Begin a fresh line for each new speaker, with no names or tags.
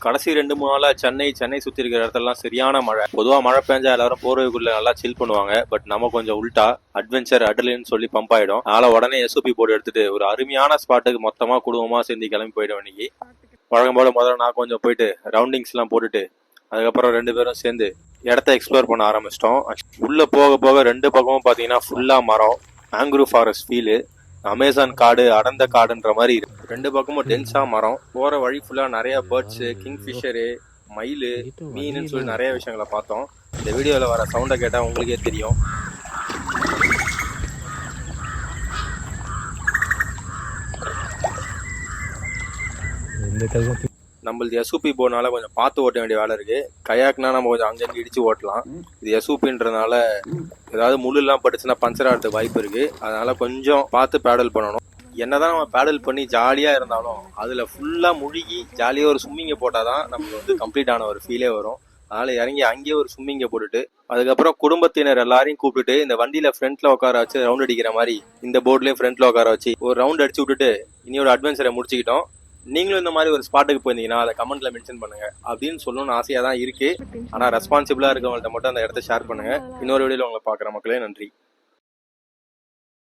கடைசி 2-3 நாளா சென்னை சுத்தி இருக்கிற இடத்துலலாம் சரியான மழை. பொதுவா மழை பெஞ்சா எல்லாரும் போர்வைக்குள்ள நல்லா சில் பண்ணுவாங்க. பட் நம்ம கொஞ்சம் உல்டா அட்வென்ச்சர் அட்ரினலின் சொல்லி பம்ப் ஆயிடும். அதனால உடனே எஸ்ஓபி போர்டு எடுத்துட்டு ஒரு அருமையான ஸ்பாட்டுக்கு மொத்தமா குடும்பமா சேர்ந்து கிளம்பி போயிடும். இன்னைக்கு வழக்கம் போல முதல்ல நான் கொஞ்சம் போயிட்டு ரவுண்டிங்ஸ் எல்லாம் போட்டுட்டு அதுக்கப்புறம் 2 பேரும் சேர்ந்து இடத்த எக்ஸ்ப்ளோர் பண்ண ஆரம்பிச்சிட்டோம். உள்ள போக போக 2 பக்கமும் பாத்தீங்கன்னா ஃபுல்லா மரம், மேங்க்ரூவ் ஃபாரஸ்ட் ஃபீலு, அமேசான் காடு அடர்ந்த காடுன்ற மாதிரி இருக்கு. 2 பக்கமும் டென்ஸா மரம். போற வழி ஃபுல்லா நிறைய பேர்ட்ஸ், கிங்ஃபிஷரு, மயிலு, மீனுன்னு சொல்லி நிறைய விஷயங்களை பார்த்தோம். இந்த வீடியோல வர சவுண்டை கேட்டா உங்களுக்கே தெரியும். நம்மளது எஸ்யூபி போனால கொஞ்சம் பார்த்து ஓட்ட வேண்டிய வேலை இருக்கு. கயாக்னா நம்ம கொஞ்சம் அங்கங்க இடிச்சு ஓட்டலாம். இது எஸ்யூபின்றதுனால ஏதாவது முள்ளுலாம் பட்டுச்சுன்னா பஞ்சர் ஆகிறதுக்கு வாய்ப்பு இருக்கு. அதனால கொஞ்சம் பார்த்து பேடல் பண்ணணும். என்னதான் நம்ம பேடல் பண்ணி ஜாலியா இருந்தாலும் அதுல ஃபுல்லா முழுகி ஜாலியா ஒரு ஸ்விம்மிங்கை போட்டாதான் நமக்கு வந்து கம்ப்ளீட் ஆன ஒரு ஃபீலே வரும். அதனால இறங்கி அங்கேயே ஒரு ஸ்விம்மிங்கை போட்டுட்டு அதுக்கப்புறம் குடும்பத்தினர் எல்லாரையும் கூப்பிட்டுட்டு இந்த வண்டியில ஃப்ரண்ட்ல உட்கார வச்சு ரவுண்ட் அடிக்கிற மாதிரி இந்த போர்ட்லயும் ஃப்ரண்ட்ல உட்கார வச்சு ஒரு ரவுண்ட் அடிச்சு விட்டுட்டு இனியோட அட்வென்ச்சரை முடிச்சுக்கிட்டோம். நீங்களும் இந்த மாதிரி ஒரு ஸ்பாட்டுக்கு போயிருந்தீங்கன்னா அதை கமெண்ட்ல மென்ஷன் பண்ணுங்க அப்படின்னு சொல்லணும்னு ஆசையா தான் இருக்கு. ஆனா ரெஸ்பான்சிபிளா இருக்கவங்கள்ட்ட மட்டும் அந்த இடத்த ஷேர் பண்ணுங்க. இன்னொரு வீடியோல உங்களை பாக்குற மக்களே, நன்றி.